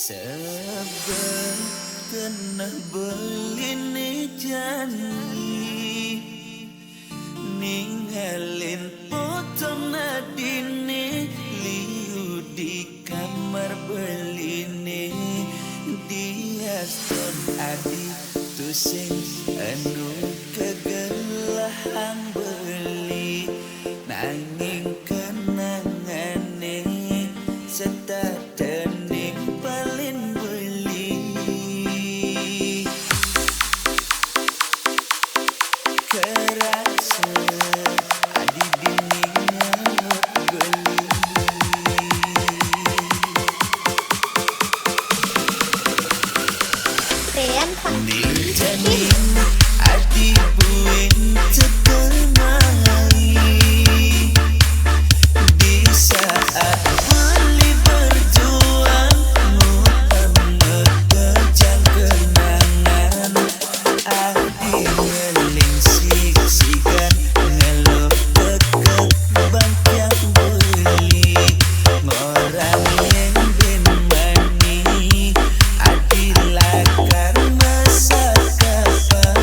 Sabar kena beline janji ninggalin potong nadine liu di kamar beline dia stop adi tusing anu kegelahan beli nanging kenangane setadane paling beli kerasa adi dinginnya beli Rian ning janin adi buin terkenai di saat beli berjuang muter kejang kenangan adi ngeling siksikan ngeluh deket bangkyang beli ngorang yang ben mani adi lakar masa kapan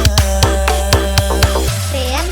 Rian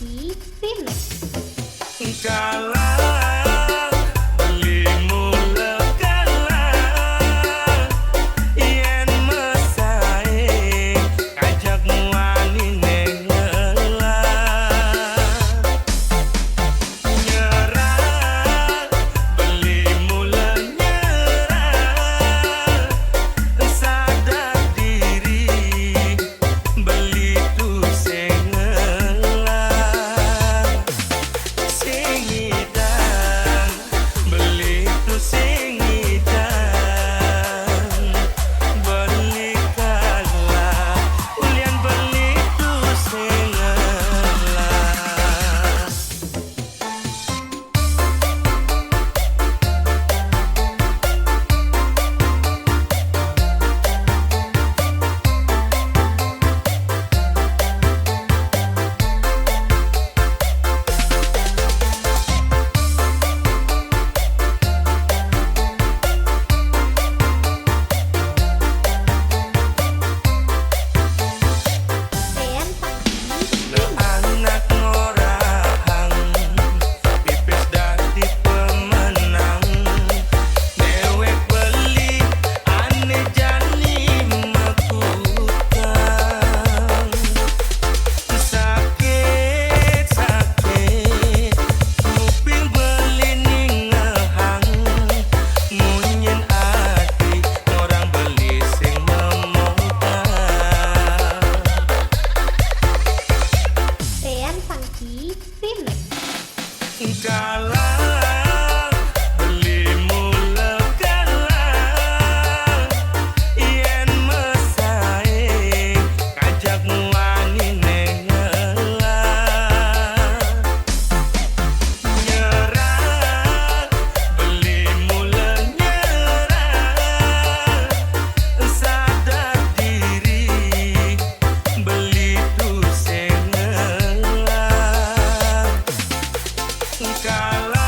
Funky Remix. Kalah belimu lekalah yen mesae ajak wani nengelah nyerah belimu lenyerah sadar diri beli tu sengelah singidan beli tu singidan beli kalah ulian beli tu sengelah. Dean Funky Anak ngorahang pipis dadi pemenang dewek beli ane jani makutang sakit sakit kuping beli ningehang munyen ati orang beli sing memotang. Dean Funky Remix. Kalah belimu lekalah yen mesae ajak wani nengelah nyerah belimu lenyerah sadar diri beli tu sengelah. Kalah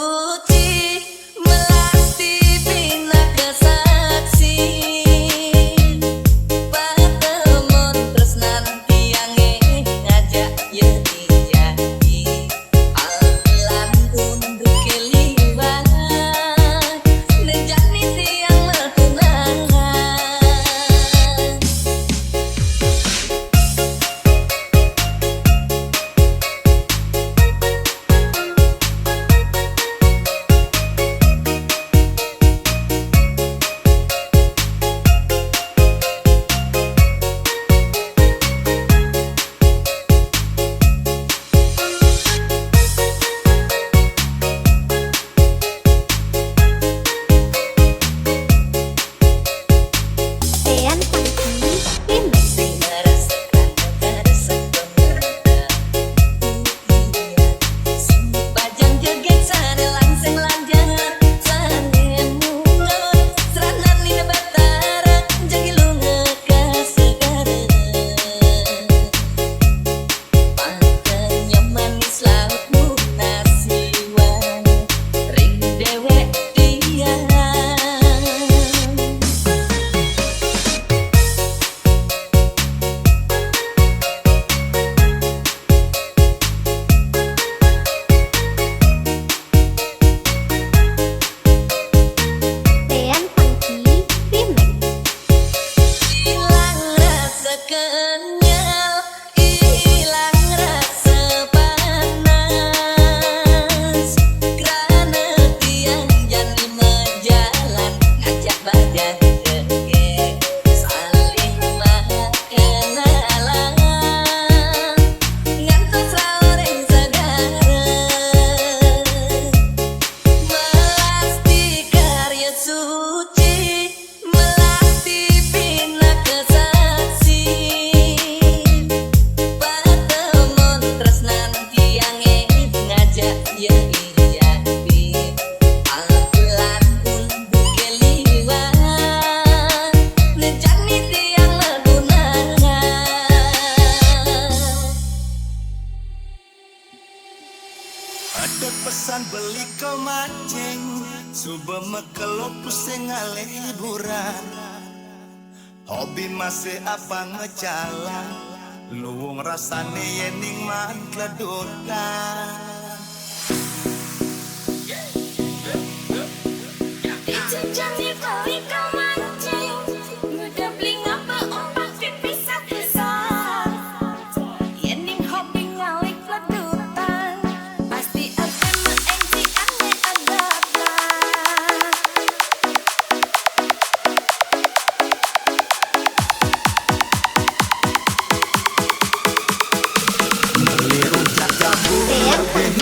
suci melasti bina kesaksi patemon tresnan tiange ngajak ye jadi alan untuk keliwat nejani tiang metunangan. Dean Funky Remix. Sing merasakan keresak pemerintah sing pajang joget sare langsing lanjang sane mundur serangan lina batara jagi lunga kasegara pakenya manis laut munasiwan ring dewek dian. Dean Funky Remix. Hilang rasa kenyal, hilang rasa panas, kerana tiang jani menjalan ngajak badan keke saling mengenalan ngantos raoreng sagara melasti karya suci melasti bina kesaksi patemon tresnan tiange ngajak ye jadi alan untuk keliwat nejani tiang metunangan. Ada pesan beli ke mancing Suba mekelo pusing alih hiburan Hobi masih apa ngecala Luwung rasane yening man kledotan Itu jadi balik kau mancing Mudah beli ngapa ombak pisah-pisah Yening hobi ngalik ledutan Pasti apa mengengsi ane agak-agak Beli rujak gabung Dean lebih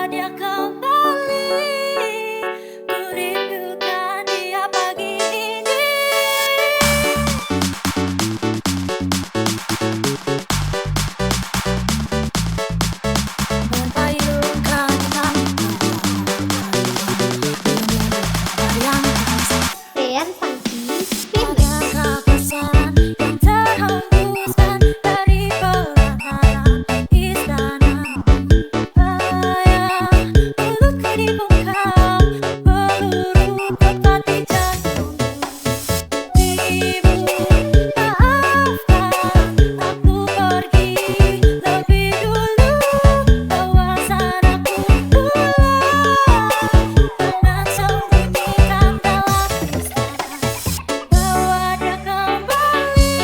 dia kembali, ku rindukan dia pagi ini. Berpayungkan yang Dean Funky Remix. adakah pesan yang terhembuskan dari pelataran istana? Ayah, mulutku dibungkam, peluru tepat di jantungku. Ibu, maafkan aku pergi lebih dulu, bawasan aku pulang dengan sembunyikan dalam istana. Bawa dia kembali,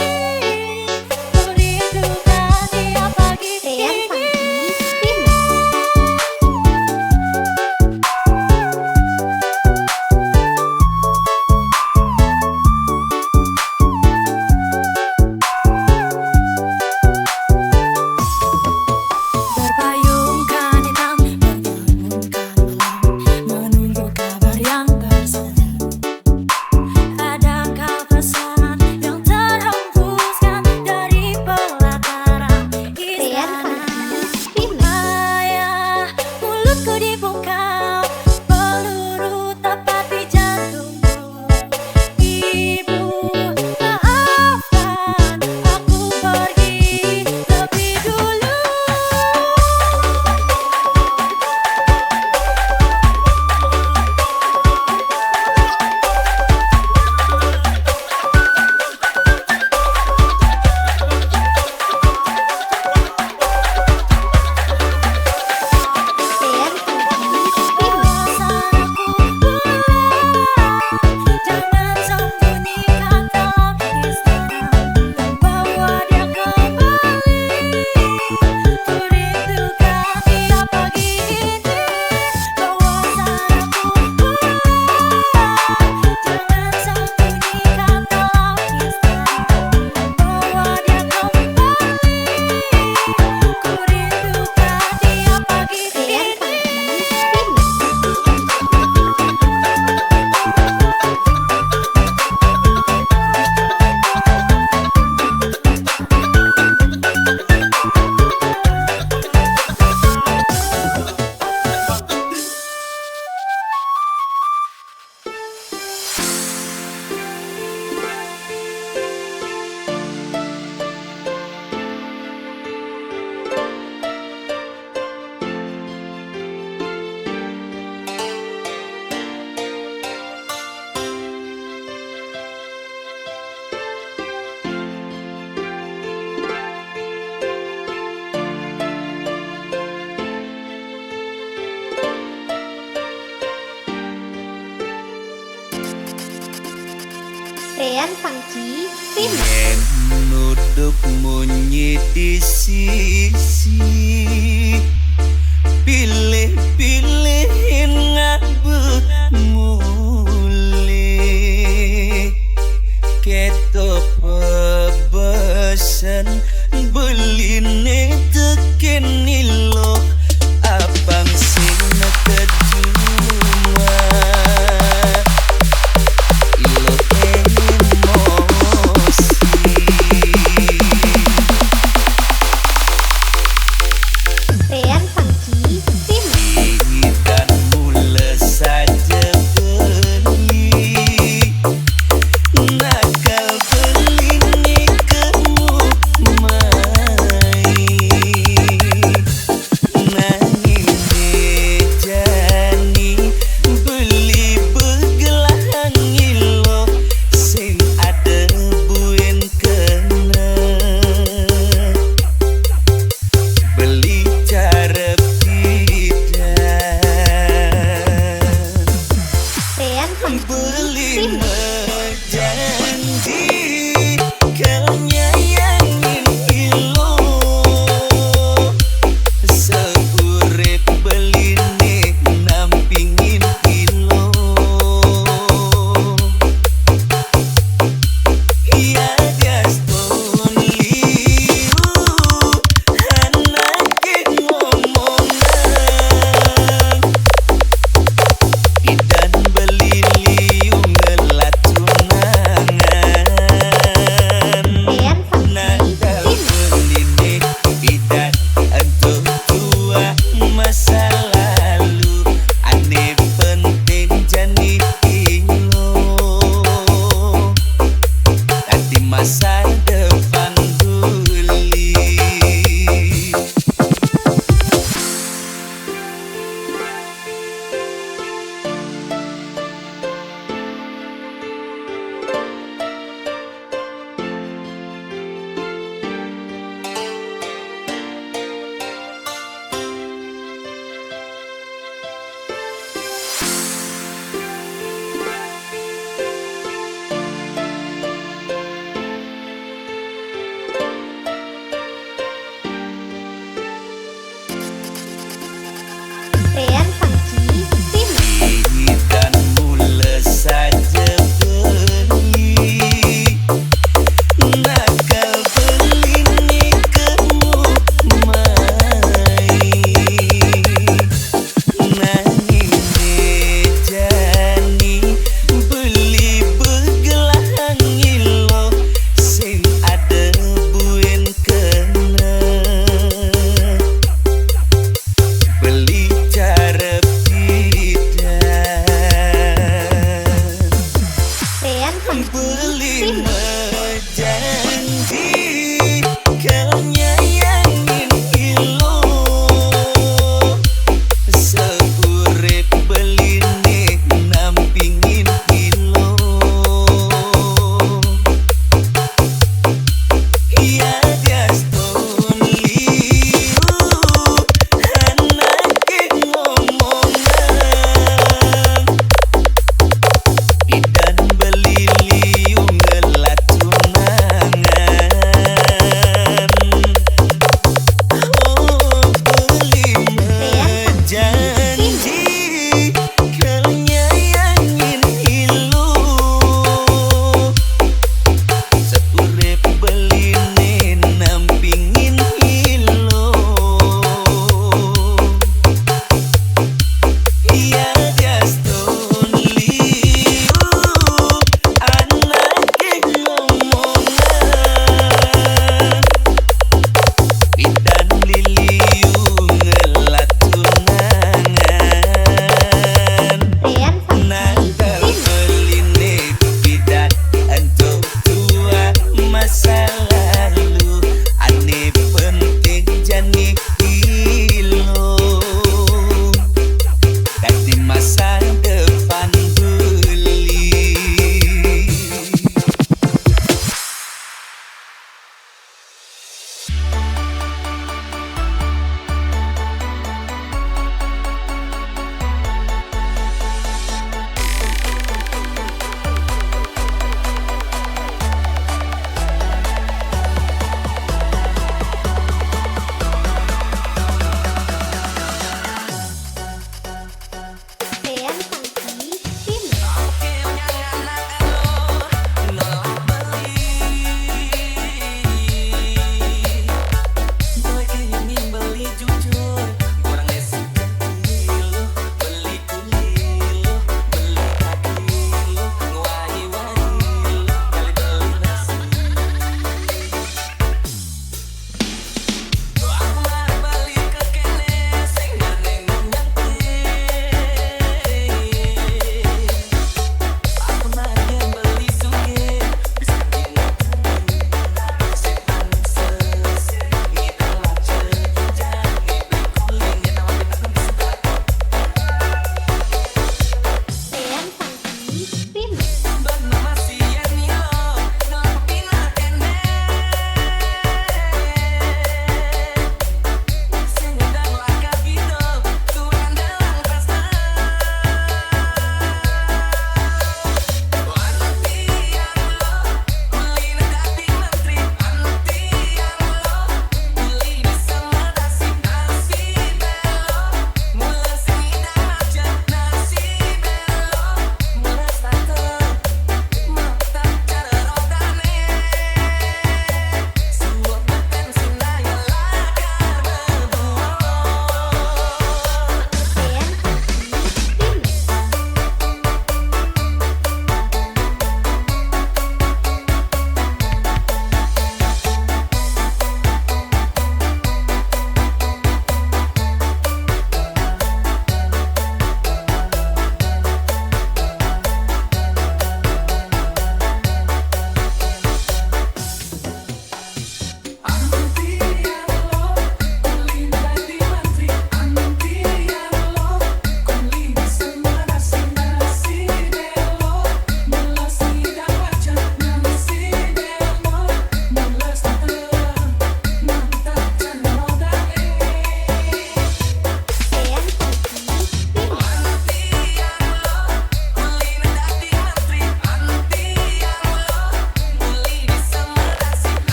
ku rindukan dia pagi Dean ini. Funky Remix. Berpayungkan hitam, berbangunkan malam, menunggu kabar yang bersemi. Adakah pesan yang terhembuskan dari pelataran Dean istana? Funky Remix. Ayah, mulutku dibungkam, peluru tepat di jantungku. Ibu, maafkan aku pergi lebih dulu. Dean Funky Remix. Bawasan aku pulang, jangan sembunyikan dalam istana. Bawa dia kembali, ku rindukan dia pagi ini. Bawasan aku pulang, jangan sembunyikan dalam istana. Bawa dia kembali, ku rindukan dia pagi Dean ini. Funky Remix. Dean Funky Remix. Yen nuduk munyi di sisi, pilih-pilih ngabut mulih, keto pebesen beline tekeni lo abang sing kedua. Ilo emosi, Dean Funky Remix.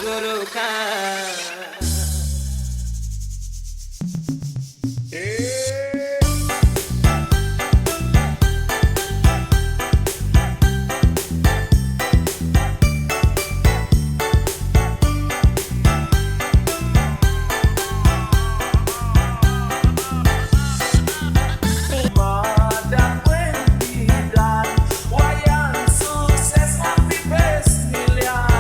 tenggorokan. Madang Wendidan, wayang sukses Opipes miliaran.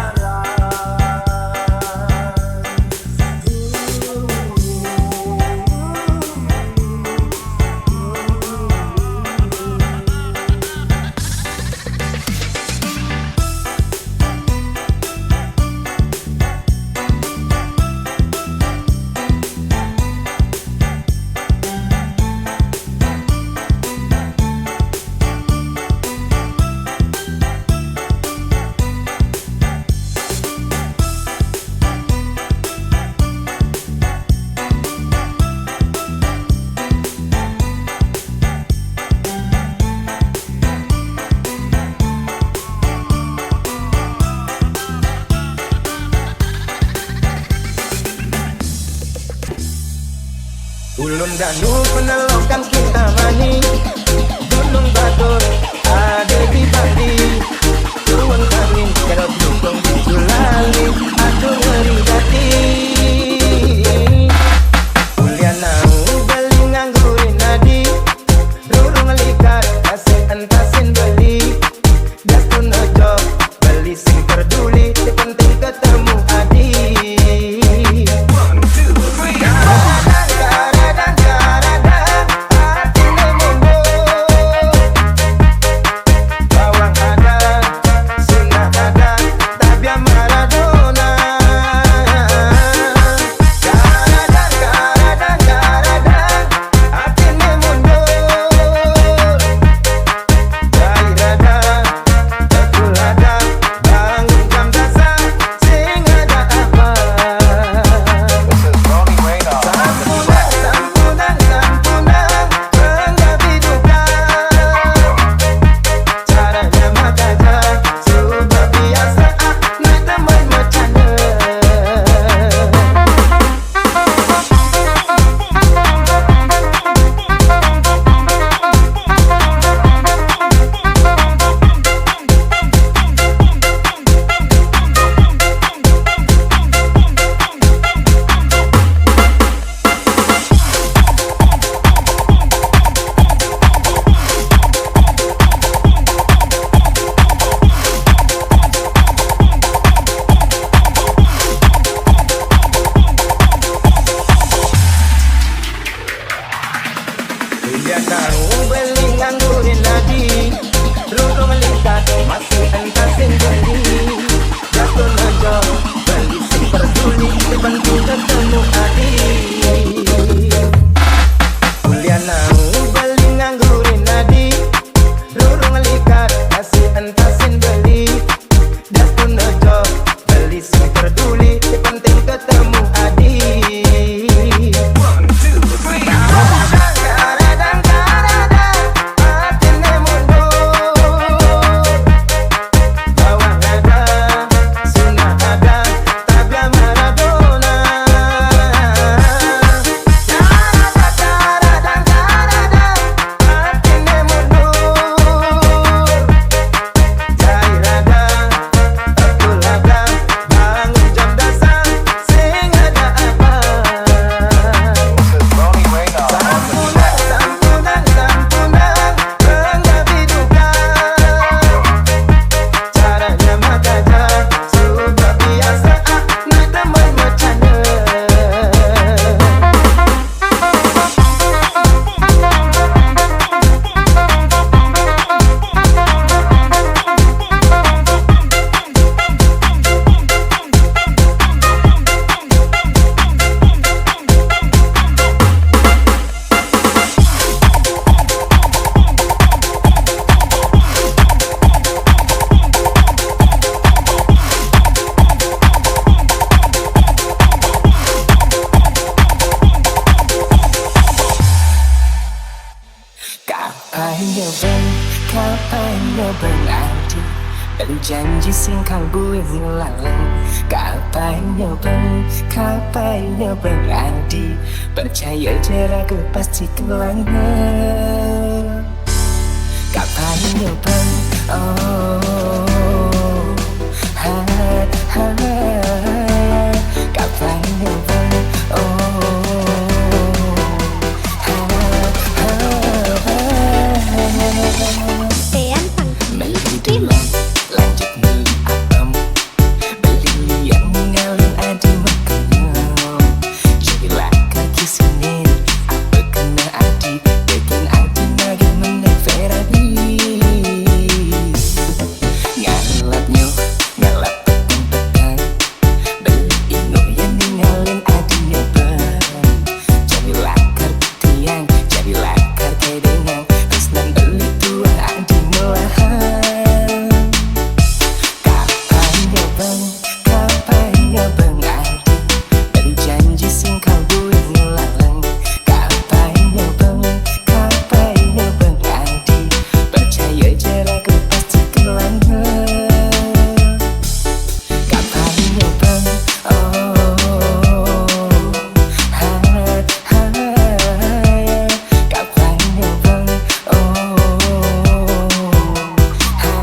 Ulun Danu penelokan kita mani, Gunung Batur ada di Bali. Tuan kami kerap dukung Julali, aduh ngeri hati. Ulianau beli nganggurin nadi, rurung likat kasih entasin beli. Das pun ojo beli sing peduli, penting ketemu adi. Berjanji sing kalbu ngelalang Kapainya bang, kapainya berarti Percaya je ragu pasti kelanggar Kapainya bang, oh ha, ha, kapainya bang, oh ha, ha, ha. Rian Fangci Beli Film dulu, lanjut beli abang Beli yang ngalun adi makannya Jadilah kaki sini Apa kena adi Bikin adi nagi menek Ferrari Ngalapnya, ngalap petang-petang Beli ino yang ninggalin adinya bang Jadilah kar tiang, jadilah kar kedengang Terus nan beli tua adi melahan Kapainya bang adi Berjanji sing kalbu ngelalang Kapainya bang adi Percaya je ragu pasti kelanggar Kapainya bang, oh ha, ha, kapainya bang, oh ha,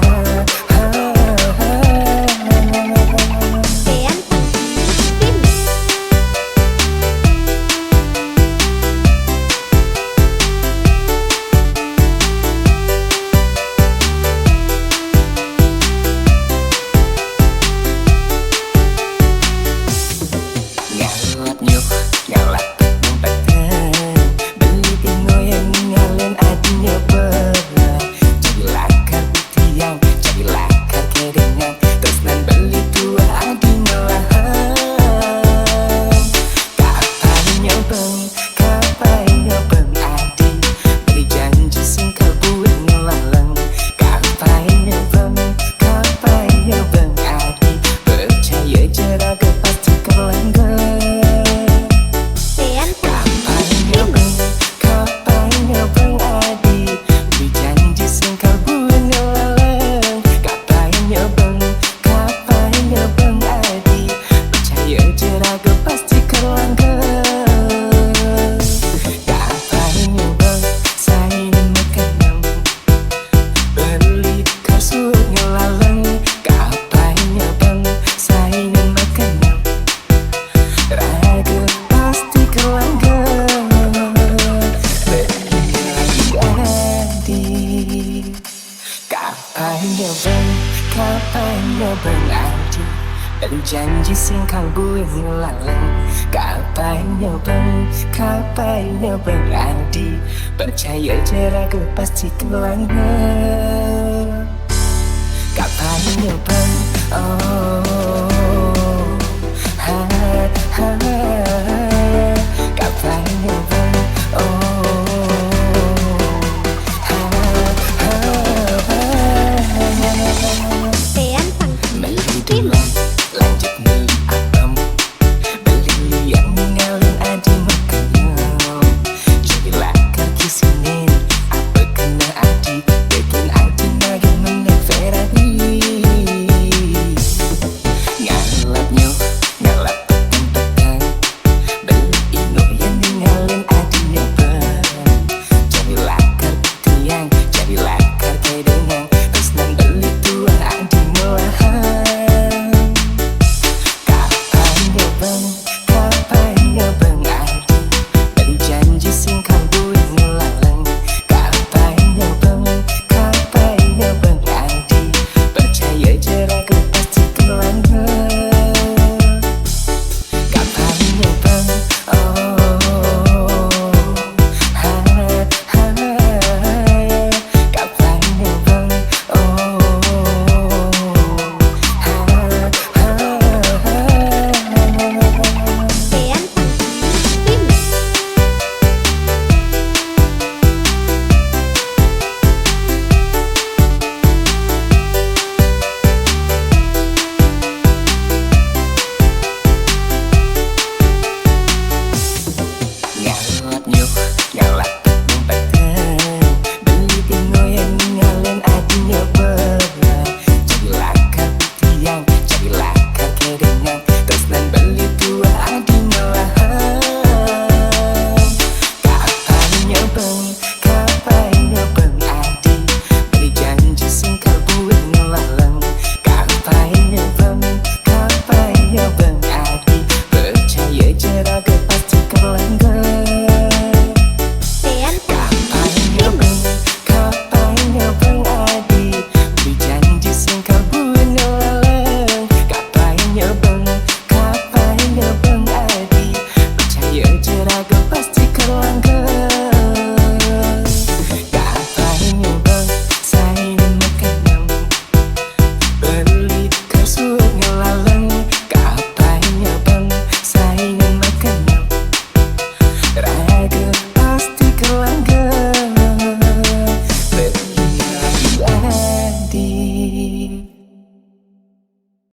ha, ha. Rian Fangci Film Ngalap nyuk, ngalap petang-petang Beli ino yang ninggalin adinya bang Jadilah kar tiang, jadilah kar kedengang Terus nan beli tua adi melahan Kapainya bang adi Beri janji sing kalbu ngelalang Kapainya bang adi Percaya je ragu pasti kelanggar Rian Fangci Kapainya bang adi Beri janji sing kalbu ngelalang Kapainya bang adi Percaya je ragu pasti kelanggar Kapainya bang saing makan Beli kasur ngelalang Kapainya bang saing makan Ragu pasti kelanggar Beli lagi adi Kapainya bang adi Berjanji sing kalbu ngelalang Kapainya bang adi Percaya je ragu pasti kelanggar Kapainya bang, oh